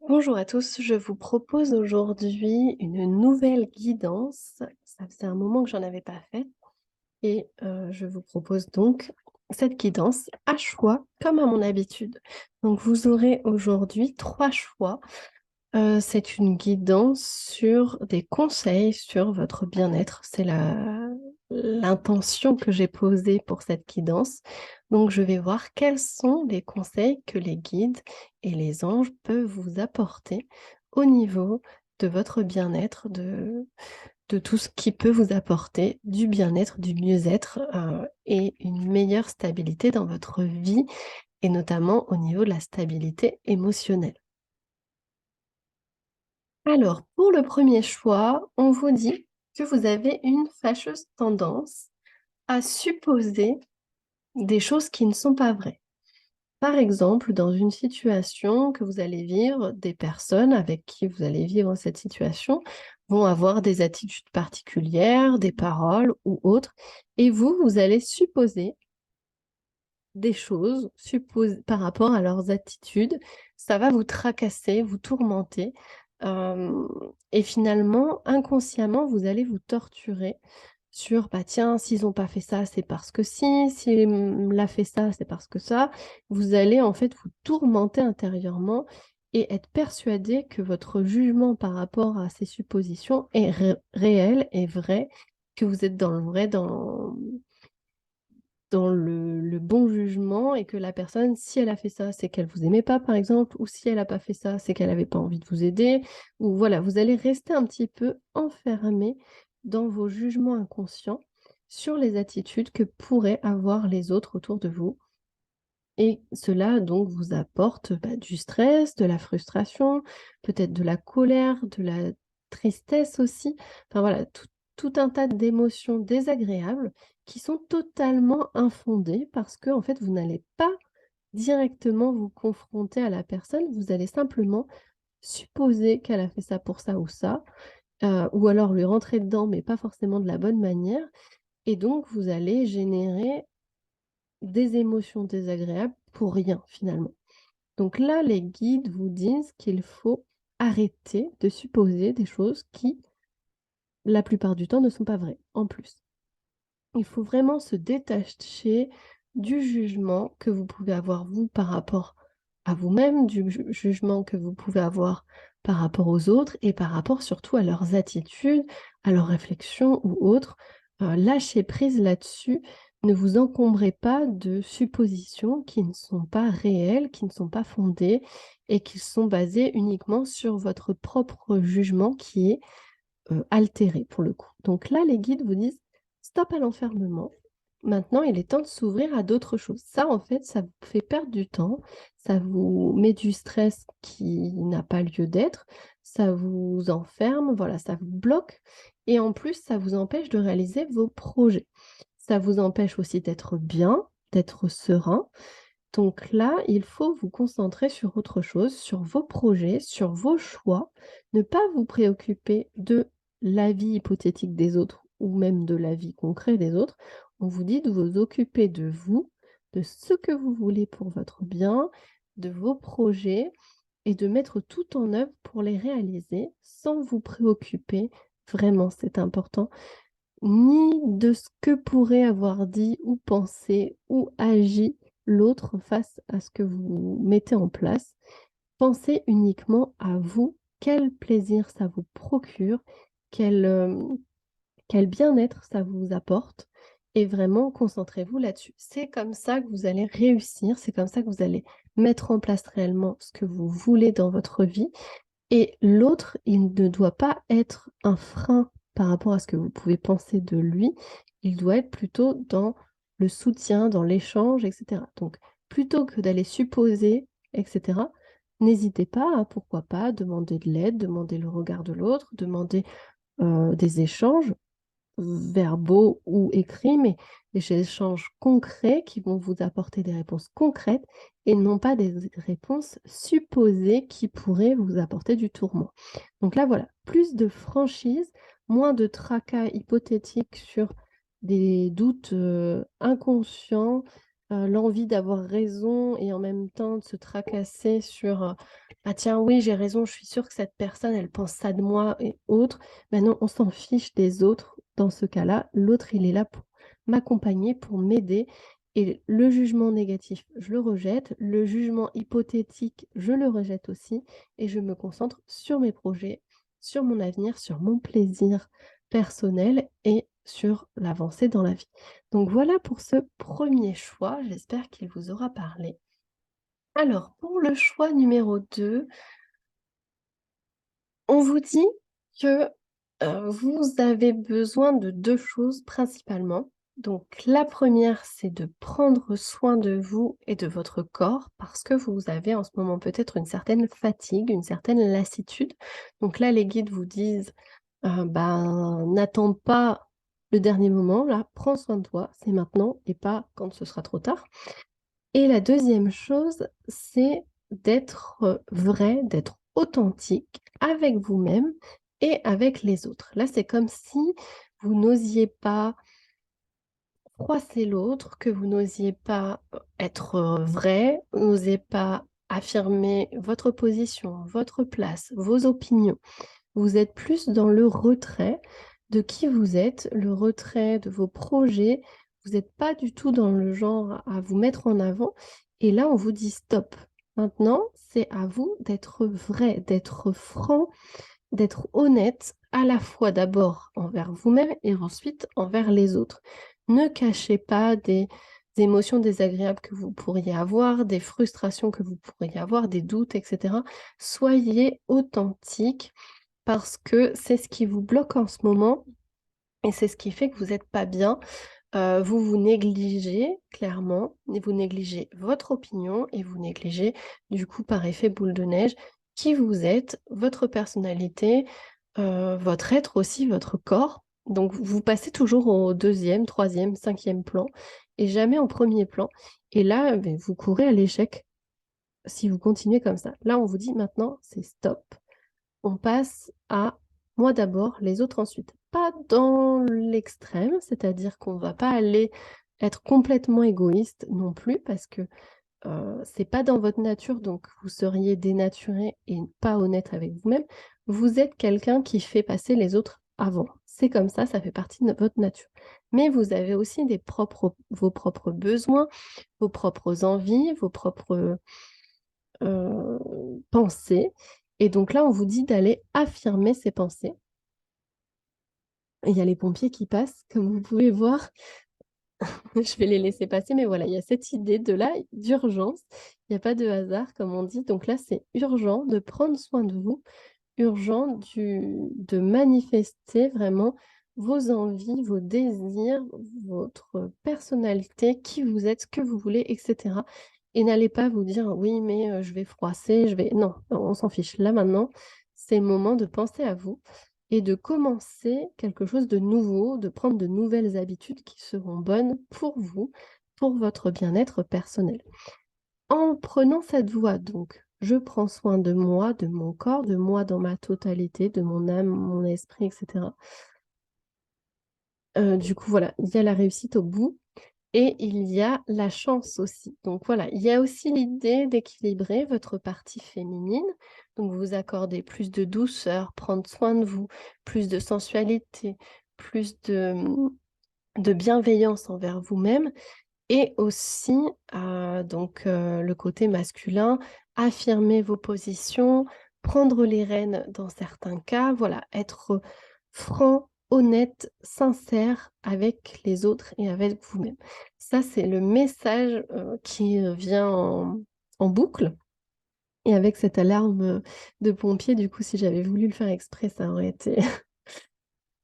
Bonjour à tous, je vous propose aujourd'hui une nouvelle guidance. Ça faisait un moment que j'en avais pas fait et je vous propose donc cette guidance à choix comme à mon habitude. Donc vous aurez aujourd'hui 3 choix. C'est une guidance sur des conseils sur votre bien-être. C'est la l'intention que j'ai posée pour cette guidance. Donc je vais voir quels sont les conseils que les guides et les anges peuvent vous apporter au niveau de votre bien-être, de tout ce qui peut vous apporter du bien-être, du mieux-être, et une meilleure stabilité dans votre vie et notamment au niveau de la stabilité émotionnelle. Alors, pour le premier choix, on vous dit que vous avez une fâcheuse tendance à supposer des choses qui ne sont pas vraies. Par exemple, dans une situation que vous allez vivre, des personnes avec qui vous allez vivre cette situation vont avoir des attitudes particulières, des paroles ou autres, et vous allez supposer des choses par rapport à leurs attitudes. Ça va vous tracasser, vous tourmenter, et finalement, inconsciemment, vous allez vous torturer sur: «Bah, tiens, s'ils ont pas fait ça, c'est parce que si, s'il l'a fait ça, c'est parce que ça». Vous allez, en fait, vous tourmenter intérieurement et être persuadé que votre jugement par rapport à ces suppositions est réel et vrai, que vous êtes dans le vrai, dans le bon jugement et que la personne, si elle a fait ça, c'est qu'elle vous aimait pas, par exemple, ou si elle a pas fait ça, c'est qu'elle avait pas envie de vous aider, ou voilà, vous allez rester un petit peu enfermé dans vos jugements inconscients sur les attitudes que pourraient avoir les autres autour de vous et cela donc vous apporte, bah, du stress, de la frustration, peut-être de la colère, de la tristesse aussi. Enfin voilà, tout un tas d'émotions désagréables qui sont totalement infondées parce que en fait, vous n'allez pas directement vous confronter à la personne, vous allez simplement supposer qu'elle a fait ça pour ça ou ça, ou alors lui rentrer dedans, mais pas forcément de la bonne manière et donc vous allez générer des émotions désagréables pour rien finalement. Donc là, les guides vous disent qu'il faut arrêter de supposer des choses qui, la plupart du temps, ne sont pas vraies, en plus. Il faut vraiment se détacher du jugement que vous pouvez avoir vous par rapport à vous-même, du jugement que vous pouvez avoir par rapport aux autres et par rapport surtout à leurs attitudes, à leurs réflexions ou autres. Lâchez prise là-dessus. Ne vous encombrez pas de suppositions qui ne sont pas réelles, qui ne sont pas fondées et qui sont basées uniquement sur votre propre jugement qui est altéré pour le coup. Donc là, les guides vous disent: «Stop à l'enfermement. Maintenant, il est temps de s'ouvrir à d'autres choses». Ça, en fait, ça vous fait perdre du temps, ça vous met du stress qui n'a pas lieu d'être, ça vous enferme, voilà, ça vous bloque et en plus, ça vous empêche de réaliser vos projets. Ça vous empêche aussi d'être bien, d'être serein. Donc là, il faut vous concentrer sur autre chose, sur vos projets, sur vos choix. Ne pas vous préoccuper de l'avis hypothétique des autres ou même de l'avis concret des autres. On vous dit de vous occuper de vous, de ce que vous voulez pour votre bien, de vos projets et de mettre tout en œuvre pour les réaliser sans vous préoccuper, vraiment c'est important, ni de ce que pourrait avoir dit ou pensé ou agi l'autre face à ce que vous mettez en place. Pensez uniquement à vous, quel plaisir ça vous procure, quel, quel bien-être ça vous apporte et vraiment concentrez-vous là-dessus. C'est comme ça que vous allez réussir, c'est comme ça que vous allez mettre en place réellement ce que vous voulez dans votre vie et l'autre, il ne doit pas être un frein par rapport à ce que vous pouvez penser de lui. Il doit être plutôt dans le soutien, dans l'échange, et cetera. Donc, plutôt que d'aller supposer, et cetera, n'hésitez pas à, pourquoi pas, demander de l'aide, demander le regard de l'autre, demander des échanges verbaux ou écrits, mais des échanges concrets qui vont vous apporter des réponses concrètes et non pas des réponses supposées qui pourraient vous apporter du tourment. Donc là, voilà, plus de franchise, moins de tracas hypothétiques sur des doutes inconscients l'envie d'avoir raison et en même temps de se tracasser sur, «Ah tiens, oui, j'ai raison, je suis sûre que cette personne, elle pense ça de moi» et autres. Ben non, on s'en fiche des autres dans ce cas-là. L'autre, il est là pour m'accompagner, pour m'aider et le jugement négatif, je le rejette. Le jugement hypothétique, je le rejette aussi et je me concentre sur mes projets, sur mon avenir, sur mon plaisir personnel et sur l'avancée dans la vie. Donc voilà pour ce premier choix, j'espère qu'il vous aura parlé. Alors pour le choix numéro 2, on vous dit que, vous avez besoin de 2 choses principalement. Donc la première, c'est de prendre soin de vous et de votre corps parce que vous avez en ce moment peut-être une certaine fatigue, une certaine lassitude. Donc là, les guides vous disent, ben, n'attends pas le dernier moment, là, prends soin de toi, c'est maintenant et pas quand ce sera trop tard. Et la deuxième chose, c'est d'être, vrai, d'être authentique avec vous-même et avec les autres. Là, c'est comme si vous n'osiez pas froisser l'autre, que vous n'osiez pas, être, vrai, n'osiez pas affirmer votre position, votre place, vos opinions. Vous êtes plus dans le retrait de qui vous êtes, le retrait de vos projets. Vous n'êtes pas du tout dans le genre à vous mettre en avant. Et là, on vous dit stop. Maintenant, c'est à vous d'être vrai, d'être franc, d'être honnête, à la fois d'abord envers vous-même et ensuite envers les autres. Ne cachez pas des émotions désagréables que vous pourriez avoir, des frustrations que vous pourriez avoir, des doutes, etc. Soyez authentique parce que c'est ce qui vous bloque en ce moment et c'est ce qui fait que vous êtes pas bien. Vous vous négligez clairement et vous négligez votre opinion et vous négligez du coup par effet boule de neige qui vous êtes, votre personnalité, votre être aussi, votre corps. Donc vous passez toujours au deuxième, troisième, cinquième plan et jamais au premier plan et là, beh, vous courez à l'échec si vous continuez comme ça. Là, on vous dit maintenant, c'est stop. On passe à moi d'abord, les autres ensuite. Pas dans l'extrême, c'est-à-dire qu'on va pas aller être complètement égoïste non plus parce que, c'est pas dans votre nature, donc vous seriez dénaturé et pas honnête avec vous-même. Vous êtes quelqu'un qui fait passer les autres avant. C'est comme ça fait partie de votre nature. Mais vous avez aussi vos propres besoins, vos propres envies, vos propres pensées et donc là, on vous dit d'aller affirmer ces pensées. Et il y a les pompiers qui passent, comme vous pouvez voir. Je vais les laisser passer, mais voilà, il y a cette idée de là, d'urgence. Il y a pas de hasard, comme on dit. Donc là, c'est urgent de prendre soin de vous, urgent de manifester vraiment vos envies, vos désirs, votre personnalité, qui vous êtes, ce que vous voulez, etc. Et n'allez pas vous dire: «Oui, mais je vais froisser, je vais» non, on s'en fiche. Là, maintenant, c'est le moment de penser à vous et de commencer quelque chose de nouveau, de prendre de nouvelles habitudes qui seront bonnes pour vous, pour votre bien-être personnel. En prenant cette voie donc, je prends soin de moi, de mon corps, de moi dans ma totalité, de mon âme, mon esprit et cetera. Du coup, voilà, il y a la réussite au bout et il y a la chance aussi. Donc voilà, il y a aussi l'idée d'équilibrer votre partie féminine, donc vous accorder plus de douceur, prendre soin de vous, plus de sensualité, plus de bienveillance envers vous-même et aussi, donc le côté masculin, affirmer vos positions, prendre les rênes dans certains cas, voilà, être franc, honnête, sincère avec les autres et avec vous-même. Ça, c'est le message, qui, vient en boucle et avec cette alarme, de pompier, du coup, si j'avais voulu le faire exprès, ça aurait été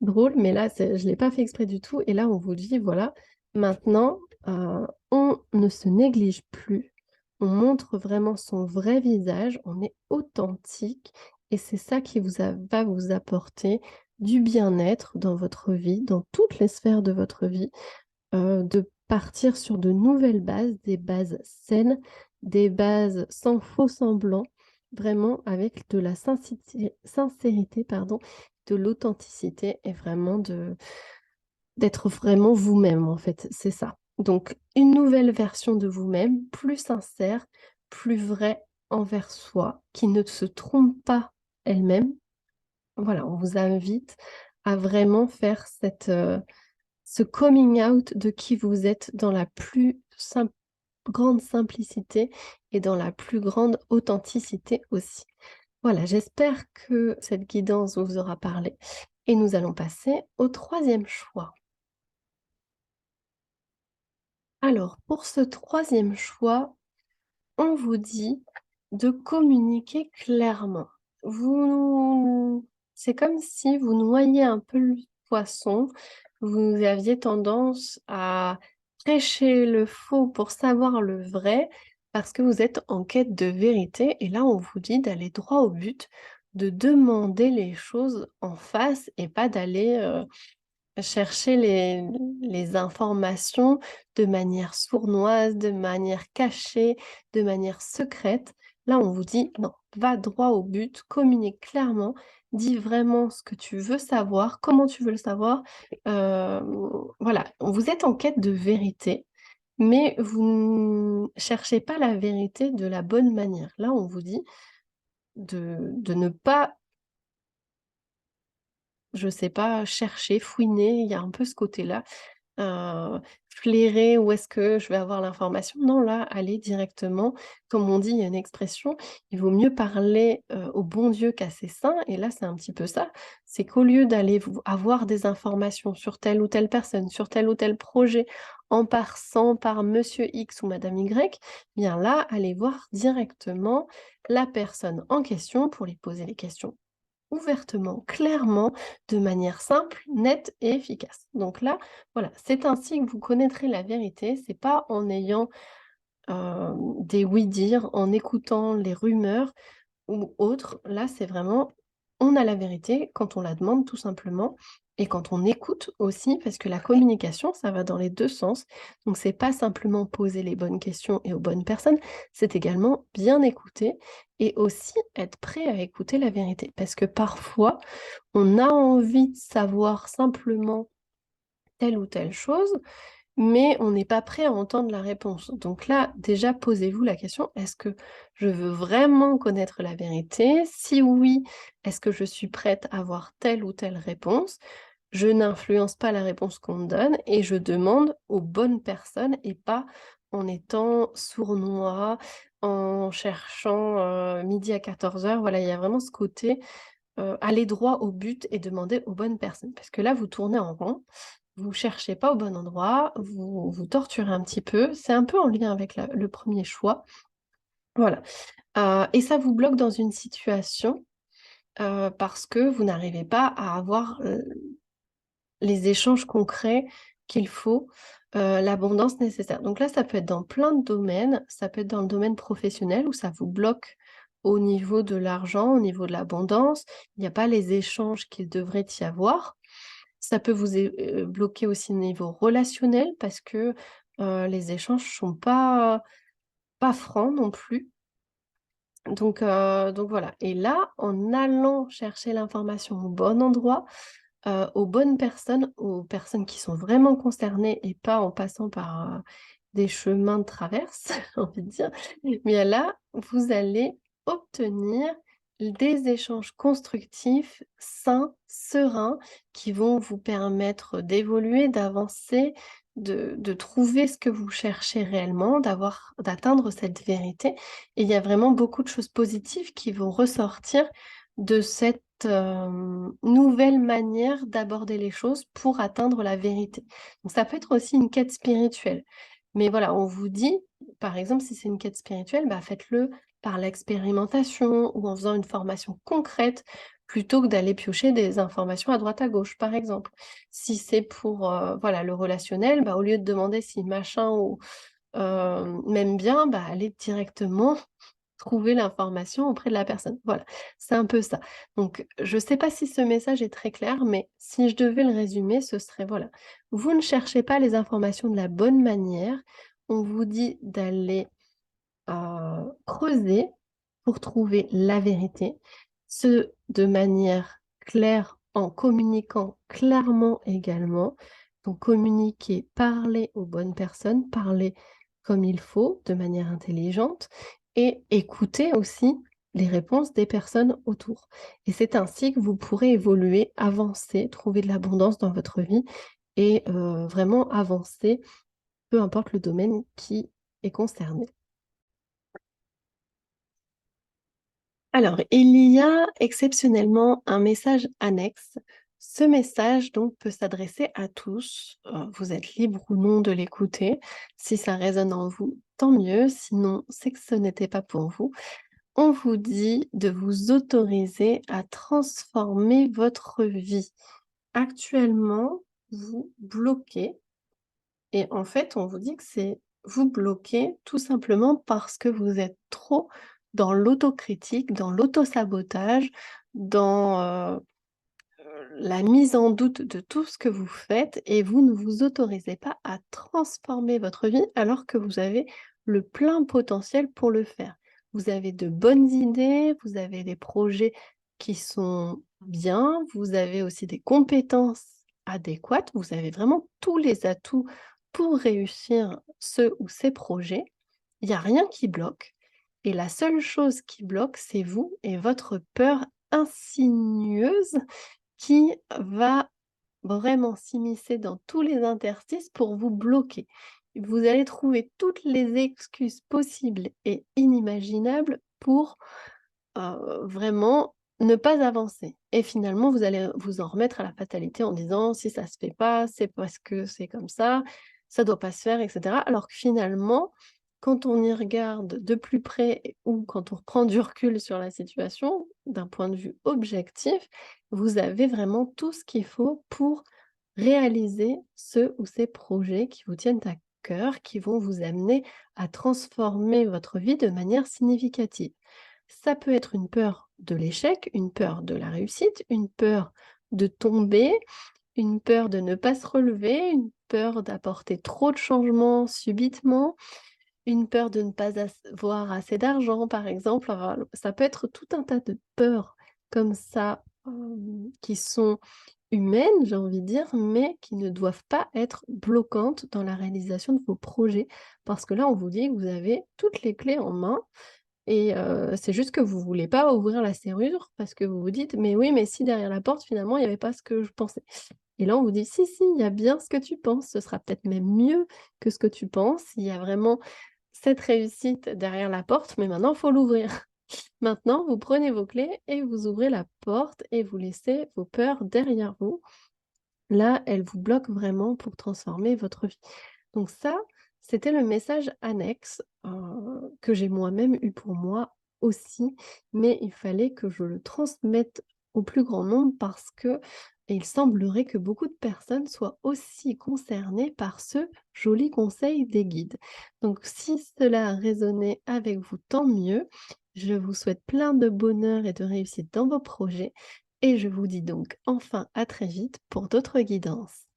drôle, mais là, c'est je l'ai pas fait exprès du tout et là, on vous dit: «Voilà, maintenant, on ne se néglige plus, on montre vraiment son vrai visage, on est authentique» et c'est ça qui va vous apporter du bien-être dans votre vie, dans toutes les sphères de votre vie, de partir sur de nouvelles bases, des bases saines, des bases sans faux semblant, vraiment avec de la sincérité, pardon, de l'authenticité et vraiment d'être vraiment vous-même, en fait, c'est ça. Donc, une nouvelle version de vous-même, plus sincère, plus vraie envers soi, qui ne se trompe pas elle-même. Voilà, on vous invite à vraiment faire ce coming out de qui vous êtes dans la plus grande simplicité et dans la plus grande authenticité aussi. Voilà, j'espère que cette guidance vous aura parlé et nous allons passer au troisième choix. Alors, pour ce troisième choix, on vous dit de communiquer clairement. C'est comme si vous noyez un peu le poisson. Vous aviez tendance à prêcher le faux pour savoir le vrai parce que vous êtes en quête de vérité. Et là, on vous dit d'aller droit au but, de demander les choses en face et pas d'aller chercher les informations de manière sournoise, de manière cachée, de manière secrète. Là, on vous dit, non, va droit au but, communique clairement, dis vraiment ce que tu veux savoir, comment tu veux le savoir. Euh, voilà, vous êtes en quête de vérité, mais vous ne cherchez pas la vérité de la bonne manière. Là, on vous dit de ne pas, je sais pas, chercher, fouiner, il y a un peu ce côté-là. Flairer où est-ce que je vais avoir l'information. Non, là, allez directement. Comme on dit, il y a une expression, il vaut mieux parler au bon Dieu qu'à ses saints. Et là, c'est un petit peu ça. C'est qu'au lieu d'aller avoir des informations sur telle ou telle personne, sur tel ou tel projet, en passant par Monsieur X ou Madame Y, bien là, allez voir directement la personne en question pour lui poser les questions ouvertement, clairement, de manière simple, nette et efficace. Donc là, voilà, c'est ainsi que vous connaîtrez la vérité. C'est pas en ayant des oui-dire, en écoutant les rumeurs ou autres. Là, c'est vraiment, on a la vérité quand on la demande tout simplement et quand on écoute aussi, parce que la communication, ça va dans les deux sens. Donc, c'est pas simplement poser les bonnes questions et aux bonnes personnes, c'est également bien écouter et aussi être prêt à écouter la vérité. Parce que parfois, on a envie de savoir simplement telle ou telle chose, mais on n'est pas prêt à entendre la réponse. Donc là, déjà, posez-vous la question, est-ce que je veux vraiment connaître la vérité? Si oui, est-ce que je suis prête à avoir telle ou telle réponse? Je n'influence pas la réponse qu'on me donne et je demande aux bonnes personnes et pas en étant sournois, en cherchant midi à 14 h. Voilà, il y a vraiment ce côté aller droit au but et demander aux bonnes personnes. Parce que là, vous tournez en rond, vous cherchez pas au bon endroit, vous vous torturez un petit peu. C'est un peu en lien avec le premier choix. Voilà. Et ça vous bloque dans une situation parce que vous n'arrivez pas à avoir les échanges concrets qu'il faut, l'abondance nécessaire. Donc là, ça peut être dans plein de domaines. Ça peut être dans le domaine professionnel où ça vous bloque au niveau de l'argent, au niveau de l'abondance. Il n'y a pas les échanges qu'il devrait y avoir. Ça peut vous bloquer aussi au niveau relationnel parce que les échanges sont pas francs non plus. Donc voilà. Et là, en allant chercher l'information au bon endroit, aux bonnes personnes, aux personnes qui sont vraiment concernées et pas en passant par des chemins de traverse, j'ai envie de dire. Mais là, vous allez obtenir des échanges constructifs, sains, sereins, qui vont vous permettre d'évoluer, d'avancer, de trouver ce que vous cherchez réellement, d'atteindre cette vérité. Et il y a vraiment beaucoup de choses positives qui vont ressortir de cette nouvelle manière d'aborder les choses pour atteindre la vérité. Donc ça peut être aussi une quête spirituelle. Mais voilà, on vous dit, par exemple, si c'est une quête spirituelle, bah faites-le par l'expérimentation ou en faisant une formation concrète plutôt que d'aller piocher des informations à droite à gauche, par exemple. Si c'est pour voilà, le relationnel, bah, au lieu de demander si machin ou m'aime bien, bah, allez directement trouver l'information auprès de la personne. Voilà, c'est un peu ça. Donc, je ne sais pas si ce message est très clair, mais si je devais le résumer, ce serait, voilà, vous ne cherchez pas les informations de la bonne manière. On vous dit d'aller creuser pour trouver la vérité, ce de manière claire en communiquant clairement également. Donc communiquer, parler aux bonnes personnes, parler comme il faut, de manière intelligente et écouter aussi les réponses des personnes autour. Et c'est ainsi que vous pourrez évoluer, avancer, trouver de l'abondance dans votre vie et vraiment avancer, peu importe le domaine qui est concerné. Alors, il y a exceptionnellement un message annexe. Ce message donc peut s'adresser à tous. Vous êtes libre ou non de l'écouter. Si ça résonne en vous, tant mieux. Sinon, c'est que ce n'était pas pour vous. On vous dit de vous autoriser à transformer votre vie. Actuellement, vous bloquez et en fait, on vous dit que c'est vous bloquez tout simplement parce que vous êtes trop dans l'autocritique, dans l'autosabotage, dans, la mise en doute de tout ce que vous faites et vous ne vous autorisez pas à transformer votre vie alors que vous avez le plein potentiel pour le faire. Vous avez de bonnes idées, vous avez des projets qui sont bien, vous avez aussi des compétences adéquates, vous avez vraiment tous les atouts pour réussir ce ou ces projets. Il n'y a rien qui bloque et la seule chose qui bloque, c'est vous et votre peur insinueuse qui va vraiment s'immiscer dans tous les interstices pour vous bloquer. Vous allez trouver toutes les excuses possibles et inimaginables pour, vraiment ne pas avancer et finalement vous allez vous en remettre à la fatalité en disant: «Si ça se fait pas, c'est parce que c'est comme ça doit pas se faire» et cetera. Alors que finalement, quand on y regarde de plus près ou quand on reprend du recul sur la situation, d'un point de vue objectif, vous avez vraiment tout ce qu'il faut pour réaliser ce ou ces projets qui vous tiennent à cœur, qui vont vous amener à transformer votre vie de manière significative. Ça peut être une peur de l'échec, une peur de la réussite, une peur de tomber, une peur de ne pas se relever, une peur d'apporter trop de changements subitement, une peur de ne pas avoir assez d'argent, par exemple. Enfin, ça peut être tout un tas de peurs comme ça, qui sont humaines, j'ai envie de dire, mais qui ne doivent pas être bloquantes dans la réalisation de vos projets. Parce que là, on vous dit que vous avez toutes les clés en main et c'est juste que vous voulez pas ouvrir la serrure parce que vous vous dites: «Mais oui, mais si derrière la porte, finalement, il y avait pas ce que je pensais». Et là, on vous dit: «Si, si, il y a bien ce que tu penses, ce sera peut-être même mieux que ce que tu penses. Il y a vraiment cette réussite derrière la porte, mais maintenant, il faut l'ouvrir». Maintenant, vous prenez vos clés et vous ouvrez la porte et vous laissez vos peurs derrière vous. Là, elles vous bloquent vraiment pour transformer votre vie. Donc ça, c'était le message annexe, que j'ai moi-même eu pour moi aussi, mais il fallait que je le transmette au plus grand nombre parce que il semblerait que beaucoup de personnes soient aussi concernées par ce joli conseil des guides. Donc si cela a résonné avec vous, tant mieux. Je vous souhaite plein de bonheur et de réussite dans vos projets et je vous dis donc enfin à très vite pour d'autres guidances.